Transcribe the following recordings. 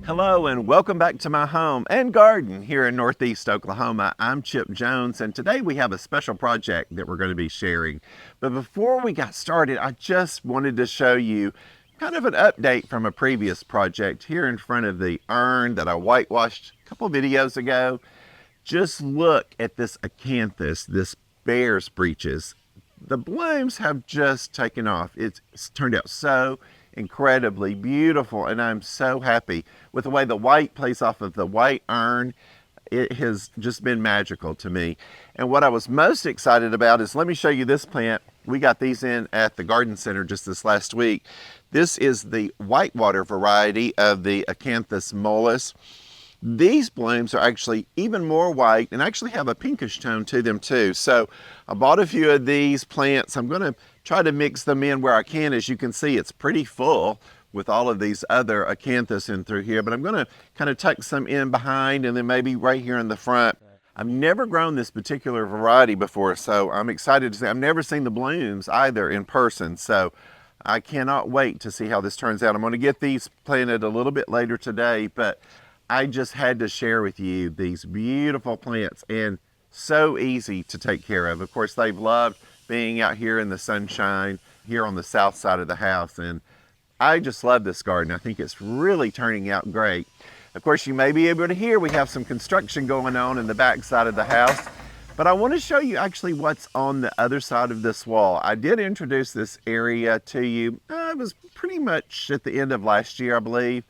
Hello and welcome back to my home and garden here in Northeast Oklahoma. I'm Chip Jones and today we have a special project that we're going to be sharing. But before we got started, I just wanted to show you kind of an update from a previous project here in front of the urn that I whitewashed a couple videos ago. Just look at this acanthus, this bear's breeches. The blooms have just taken off. It's turned out so incredibly beautiful, and I'm so happy with the way the white plays off of the white urn. It has just been magical to me. And what I was most excited about is, let me show you this plant. We got these in at the garden center just this last week. This is the Whitewater variety of the Acanthus mollis. These blooms are actually even more white and actually have a pinkish tone to them too. So I bought a few of these plants. I'm going to try to mix them in where I can. As you can see, it's pretty full with all of these other acanthus in through here, but I'm going to kind of tuck some in behind and then maybe right here in the front. I've never grown this particular variety before, so I'm excited to see. I've never seen the blooms either in person, so I cannot wait to see how this turns out. I'm going to get these planted a little bit later today, but I just had to share with you these beautiful plants and so easy to take care of. Of course, they've loved being out here in the sunshine here on the south side of the house, and I just love this garden. I think it's really turning out great. Of course, you may be able to hear we have some construction going on in the back side of the house, but I want to show you actually what's on the other side of this wall. I did introduce this area to you. It was pretty much at the end of last year, I believe.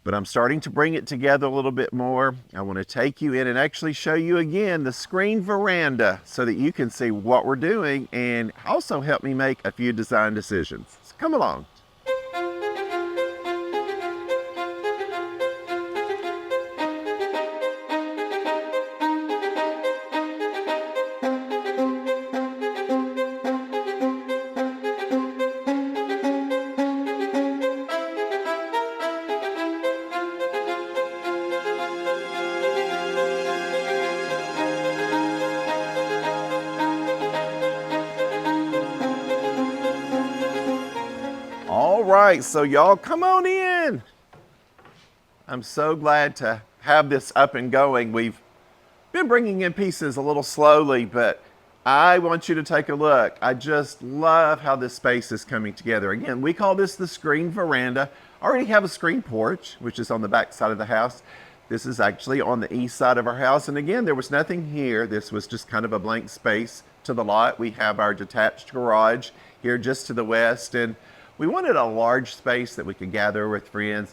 But I'm starting to bring it together a little bit more. I want to take you in and actually show you again the screen veranda so that you can see what we're doing and also help me make a few design decisions. So come along. All right, so y'all come on in. I'm so glad to have this up and going. We've been bringing in pieces a little slowly, but I want you to take a look. I just love how this space is coming together. Again, we call this the screen veranda. I already have a screen porch, which is on the back side of the house. This is actually on the east side of our house. And again, there was nothing here. This was just kind of a blank space to the lot. We have our detached garage here just to the west, and we wanted a large space that we could gather with friends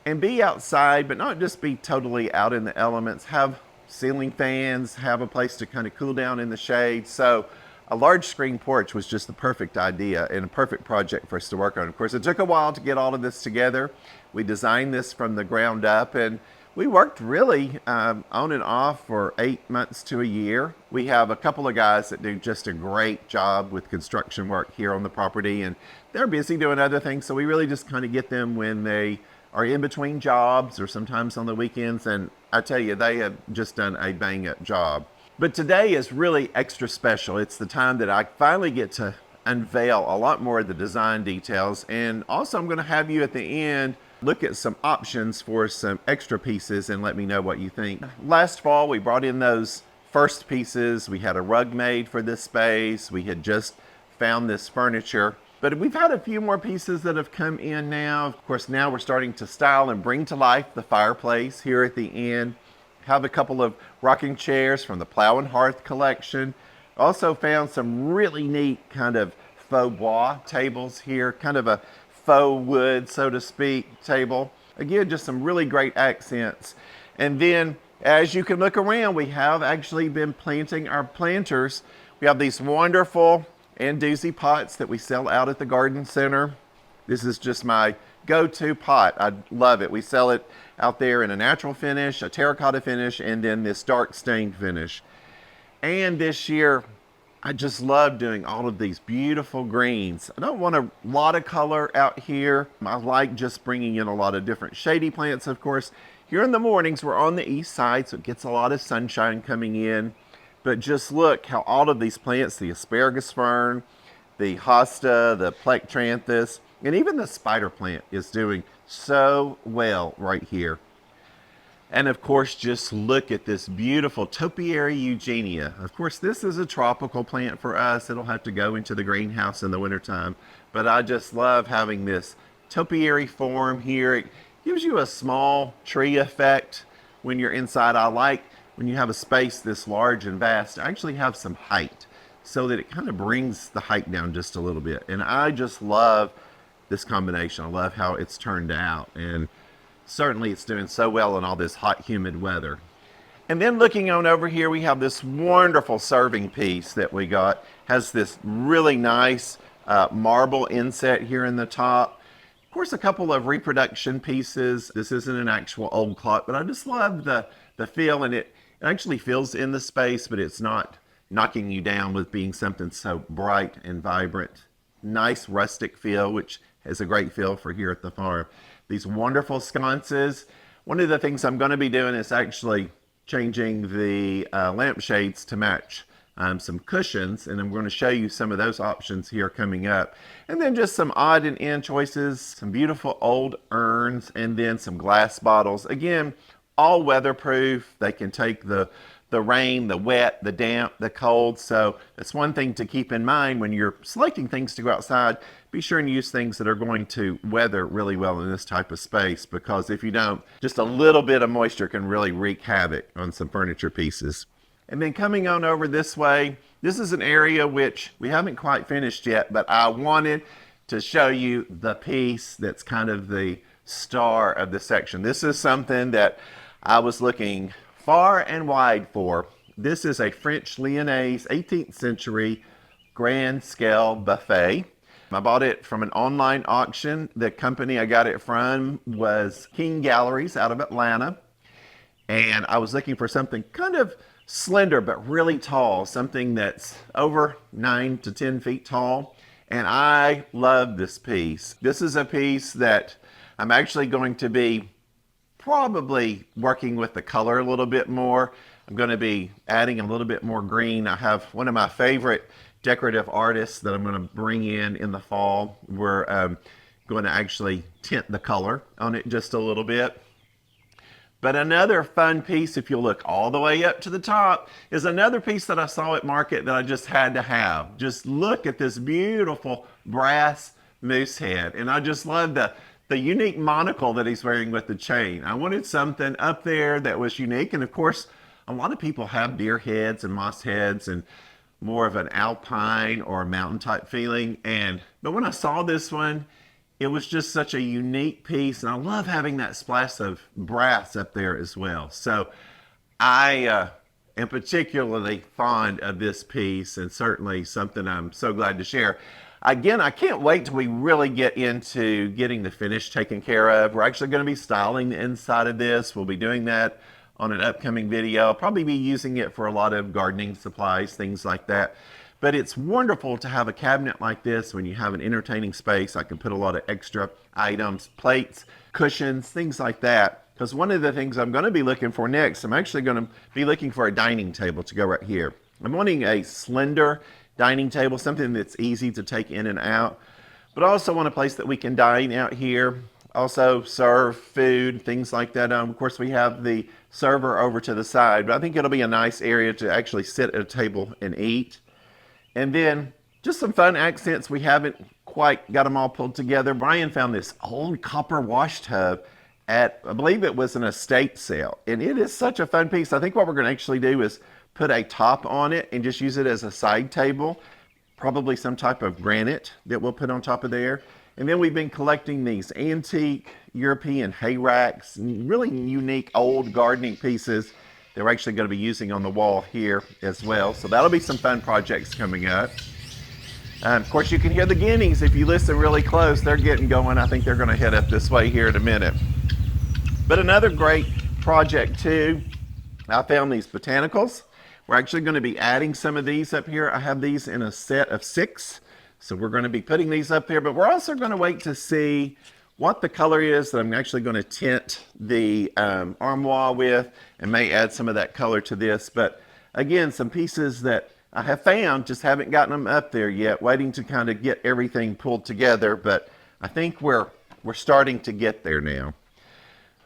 and be outside, but not just be totally out in the elements, have ceiling fans, have a place to kind of cool down in the shade. So a large screen porch was just the perfect idea and a perfect project for us to work on. Of course, it took a while to get all of this together. We designed this from the ground up, and we worked really on and off for 8 months to a year. We have a couple of guys that do just a great job with construction work here on the property, and they're busy doing other things, so we really just kind of get them when they are in between jobs or sometimes on the weekends, and I tell you, they have just done a bang-up job. But today is really extra special. It's the time that I finally get to unveil a lot more of the design details, and also I'm going to have you at the end look at some options for some extra pieces and let me know what you think. Last fall, we brought in those first pieces. We had a rug made for this space. We had just found this furniture, but we've had a few more pieces that have come in now. Of course, now we're starting to style and bring to life the fireplace here at the end. Have a couple of rocking chairs from the Plow and Hearth collection. Also found some really neat kind of faux bois tables here, kind of a faux wood, so to speak, table. Again, just some really great accents. And then as you can look around, we have actually been planting our planters. We have these wonderful andouille pots that we sell out at the garden center. This is just my go-to pot. I love it. We sell it out there in a natural finish, a terracotta finish, and then this dark stained finish. And this year, I just love doing all of these beautiful greens. I don't want a lot of color out here. I like just bringing in a lot of different shady plants, of course. Here in the mornings, we're on the east side, so it gets a lot of sunshine coming in. But just look how all of these plants, the asparagus fern, the hosta, the plectranthus, And even the spider plant is doing so well right here. And of course, just look at this beautiful topiary Eugenia. Of course, this is a tropical plant for us. It'll have to go into the greenhouse in the wintertime. But I just love having this topiary form here. It gives you a small tree effect when you're inside. I like when you have a space this large and vast to actually have some height so that it kind of brings the height down just a little bit. And I just love this combination. I love how it's turned out. And certainly it's doing so well in all this hot, humid weather. And then looking on over here, we have this wonderful serving piece that we got. Has this really nice marble inset here in the top. Of course, a couple of reproduction pieces. This isn't an actual old clock, but I just love the feel, and it actually feels in the space, but it's not knocking you down with being something so bright and vibrant. Nice rustic feel, which is a great feel for here at the farm. These wonderful sconces. One of the things I'm going to be doing is actually changing the lampshades to match some cushions, and I'm going to show you some of those options here coming up. And then just some odd and end choices, some beautiful old urns, and then some glass bottles. Again, all weatherproof. They can take the rain, the wet, the damp, the cold. So that's one thing to keep in mind when you're selecting things to go outside. Be sure and use things that are going to weather really well in this type of space, because if you don't, just a little bit of moisture can really wreak havoc on some furniture pieces. And then coming on over this way, this is an area which we haven't quite finished yet, but I wanted to show you the piece that's kind of the star of the section. This is something that I was looking far and wide for. This is a French Lyonnaise 18th century grand scale buffet. I bought it from an online auction. The company I got it from was King Galleries out of Atlanta. And I was looking for something kind of slender but really tall, something that's over 9 to 10 feet tall. And I love this piece. This is a piece that I'm actually going to be probably working with the color a little bit more. I'm going to be adding a little bit more green. I have one of my favorite decorative artists that I'm going to bring in the fall. We're going to actually tint the color on it just a little bit. But another fun piece, if you look all the way up to the top, is another piece that I saw at market that I just had to have. Just look at this beautiful brass moose head. And I just love the unique monocle that he's wearing with the chain. I wanted something up there that was unique. And of course, a lot of people have deer heads and moss heads and more of an alpine or mountain type feeling. But when I saw this one, it was just such a unique piece. And I love having that splash of brass up there as well. So I am particularly fond of this piece, and certainly something I'm so glad to share. Again, I can't wait till we really get into getting the finish taken care of. We're actually going to be styling the inside of this. We'll be doing that on an upcoming video. I'll probably be using it for a lot of gardening supplies, things like that. But it's wonderful to have a cabinet like this when you have an entertaining space. I can put a lot of extra items, plates, cushions, things like that. Because one of the things I'm going to be looking for next, I'm actually going to be looking for a dining table to go right here. I'm wanting a slender dining table, something that's easy to take in and out, but I also want a place that we can dine out here, also serve food, things like that. Of course, we have the server over to the side, but I think it'll be a nice area to actually sit at a table and eat. And then just some fun accents. We haven't quite got them all pulled together. Brian found this old copper wash tub at, I believe it was an estate sale, and it is such a fun piece. I think what we're going to actually do is put a top on it and just use it as a side table, probably some type of granite that we'll put on top of there. And then we've been collecting these antique European hay racks, really unique old gardening pieces that we're actually going to be using on the wall here as well. So that'll be some fun projects coming up. Of course, you can hear the guineas if you listen really close. They're getting going. I think they're going to head up this way here in a minute. But another great project too, I found these botanicals. We're actually going to be adding some of these up here. I have these in a set of 6. So we're going to be putting these up here, but we're also going to wait to see what the color is that I'm actually going to tint the armoire with, and may add some of that color to this. But again, some pieces that I have found, just haven't gotten them up there yet, waiting to kind of get everything pulled together. But I think we're starting to get there now.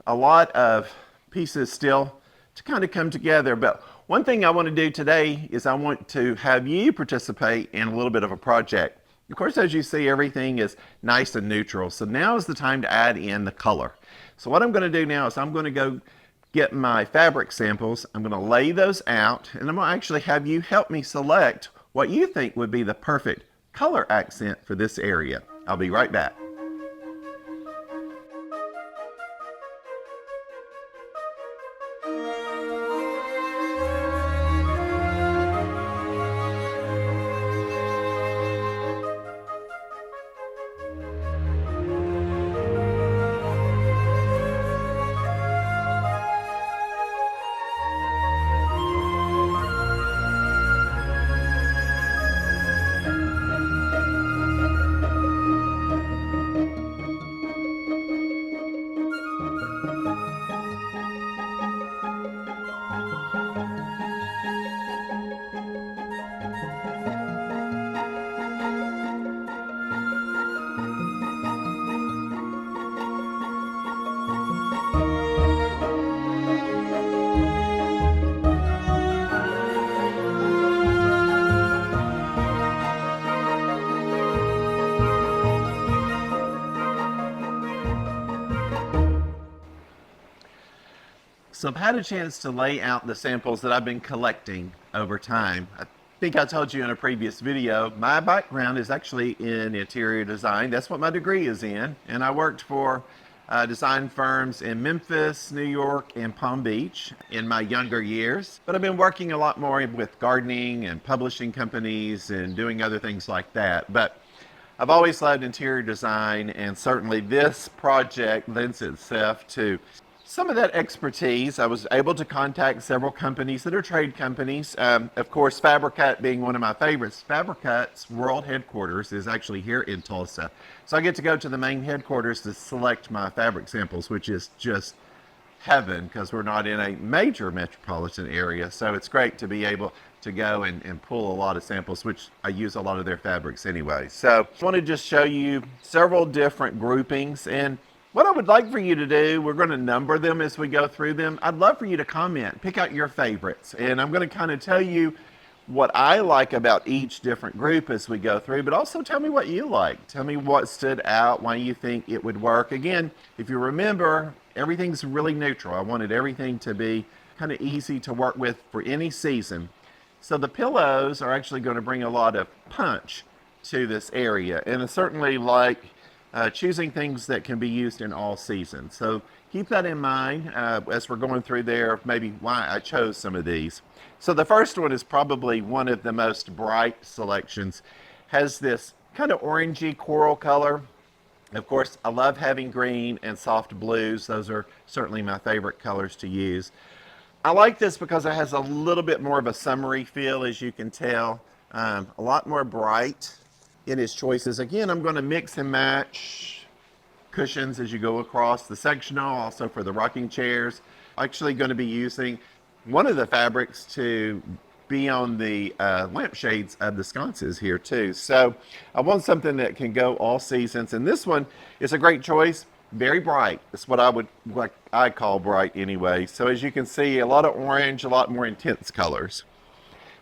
A lot of pieces still to kind of come together, but one thing I want to do today is I want to have you participate in a little bit of a project. Of course, as you see, everything is nice and neutral, so now is the time to add in the color. So what I'm going to do now is I'm going to go get my fabric samples, I'm going to lay those out, and I'm going to actually have you help me select what you think would be the perfect color accent for this area. I'll be right back. So I've had a chance to lay out the samples that I've been collecting over time. I think I told you in a previous video, my background is actually in interior design. That's what my degree is in. And I worked for design firms in Memphis, New York, and Palm Beach in my younger years. But I've been working a lot more with gardening and publishing companies and doing other things like that. But I've always loved interior design, and certainly this project lends itself to some of that expertise. I was able to contact several companies that are trade companies. Of course, Fabricut being one of my favorites. Fabricut's world headquarters is actually here in Tulsa. So I get to go to the main headquarters to select my fabric samples, which is just heaven because we're not in a major metropolitan area. So it's great to be able to go and pull a lot of samples, which I use a lot of their fabrics anyway. So I want to just show you several different groupings, and what I would like for you to do, we're going to number them as we go through them. I'd love for you to comment, pick out your favorites, and I'm going to kind of tell you what I like about each different group as we go through, but also tell me what you like. Tell me what stood out, why you think it would work. Again, if you remember, everything's really neutral. I wanted everything to be kind of easy to work with for any season. So the pillows are actually going to bring a lot of punch to this area, and I certainly like choosing things that can be used in all seasons. So keep that in mind as we're going through there, maybe why I chose some of these. So the first one is probably one of the most bright selections. Has this kind of orangey coral color. Of course, I love having green and soft blues. Those are certainly my favorite colors to use. I like this because it has a little bit more of a summery feel, as you can tell. A lot more bright in his choices. Again, I'm going to mix and match cushions as you go across the sectional, also for the rocking chairs. Actually going to be using one of the fabrics to be on the lampshades of the sconces here too. So I want something that can go all seasons, and this one is a great choice. Very bright. It's what I call bright anyway. So as you can see, a lot of orange, a lot more intense colors.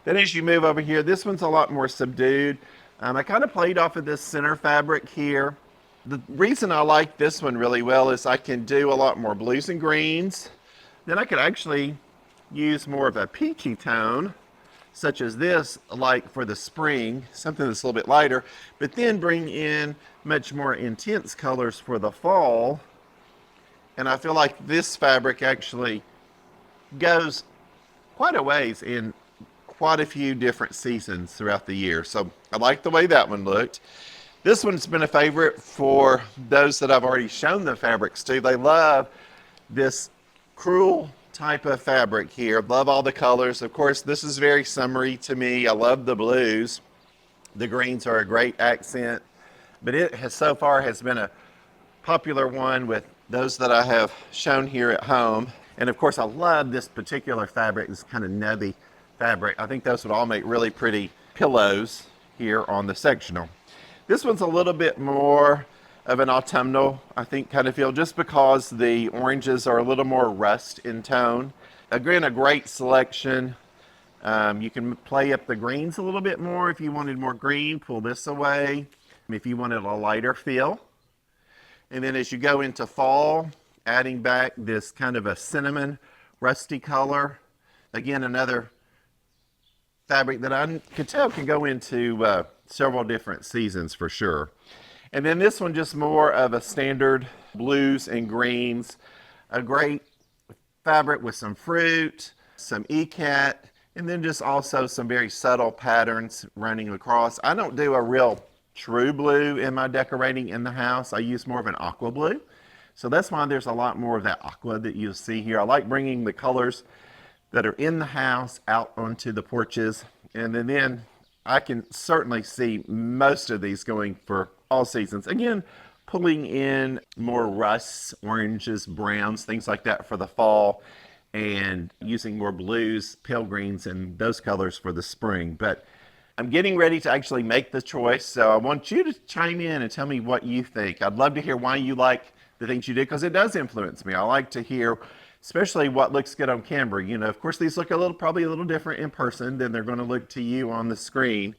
Then as you move over here, this one's a lot more subdued. I kind of played off of this center fabric here. The reason I like this one really well is I can do a lot more blues and greens. Then I could actually use more of a peachy tone, such as this, like for the spring, something that's a little bit lighter, but then bring in much more intense colors for the fall. And I feel like this fabric actually goes quite a ways in quite a few different seasons throughout the year. So I like the way that one looked. This one's been a favorite for those that I've already shown the fabrics to. They love this cruel type of fabric here. Love all the colors. Of course, this is very summery to me. I love the blues. The greens are a great accent, but it has so far has been a popular one with those that I have shown here at home. And of course, I love this particular fabric, this kind of nubby fabric. I think those would all make really pretty pillows here on the sectional. This one's a little bit more of an autumnal, I think, kind of feel, just because the oranges are a little more rust in tone. Again, a great selection. You can play up the greens a little bit more. If you wanted more green, pull this away. If you wanted a lighter feel. And then as you go into fall, adding back this kind of a cinnamon rusty color. Again, another fabric that I could tell can go into several different seasons for sure. And then this one, just more of a standard blues and greens. A great fabric with some fruit, some ikat, and then just also some very subtle patterns running across. I don't do a real true blue in my decorating in the house. I use more of an aqua blue. So that's why there's a lot more of that aqua that you'll see here. I like bringing the colors that are in the house out onto the porches. And then I can certainly see most of these going for all seasons. Again, pulling in more rusts, oranges, browns, things like that for the fall, and using more blues, pale greens, and those colors for the spring. But I'm getting ready to actually make the choice, so I want you to chime in and tell me what you think. I'd love to hear why you like the things you did, because it does influence me. I like to hear, especially what looks good on camera. You know, of course, these look probably a little different in person than they're going to look to you on the screen.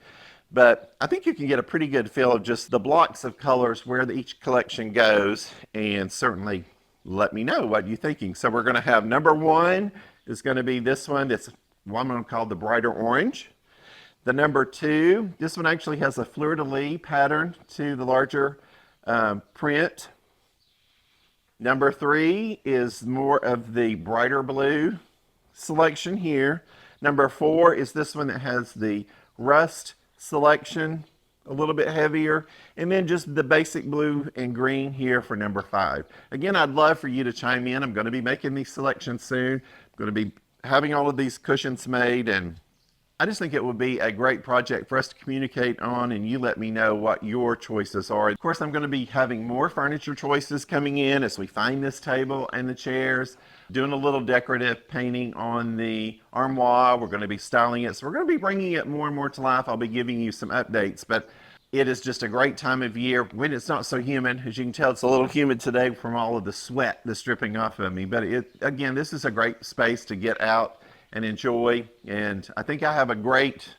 But I think you can get a pretty good feel of just the blocks of colors where each collection goes, and certainly let me know what you're thinking. So we're going to have number one is going to be this one. That's one I'm going to call the brighter orange. The number two, this one actually has a fleur-de-lis pattern to the larger print. Number three is more of the brighter blue selection here. Number four is this one that has the rust selection, a little bit heavier, and then just the basic blue and green here for number five. Again, I'd love for you to chime in. I'm going to be making these selections soon. I'm going to be having all of these cushions made, and I just think it would be a great project for us to communicate on, and you let me know what your choices are. Of course, I'm going to be having more furniture choices coming in as we find this table and the chairs, doing a little decorative painting on the armoire. We're going to be styling it, so we're going to be bringing it more and more to life. I'll be giving you some updates, but it is just a great time of year when it's not so humid. As you can tell, it's a little humid today from all of the sweat that's dripping off of me, but again, this is a great space to get out and enjoy. And I think I have a great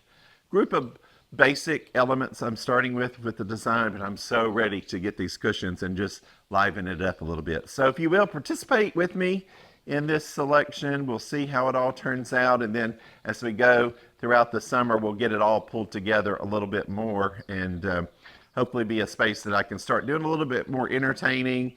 group of basic elements I'm starting with the design, but I'm so ready to get these cushions and just liven it up a little bit. So if you will, participate with me in this selection. We'll see how it all turns out, and then as we go throughout the summer, we'll get it all pulled together a little bit more, and hopefully be a space that I can start doing a little bit more entertaining,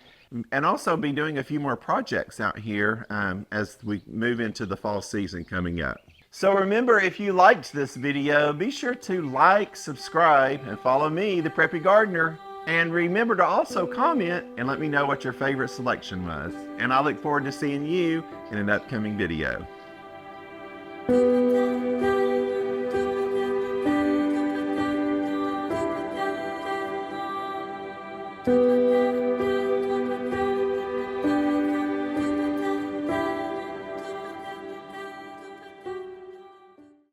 and also be doing a few more projects out here as we move into the fall season coming up. So remember, if you liked this video, be sure to like, subscribe, and follow me, the Preppy Gardener. And remember to also comment and let me know what your favorite selection was. And I look forward to seeing you in an upcoming video.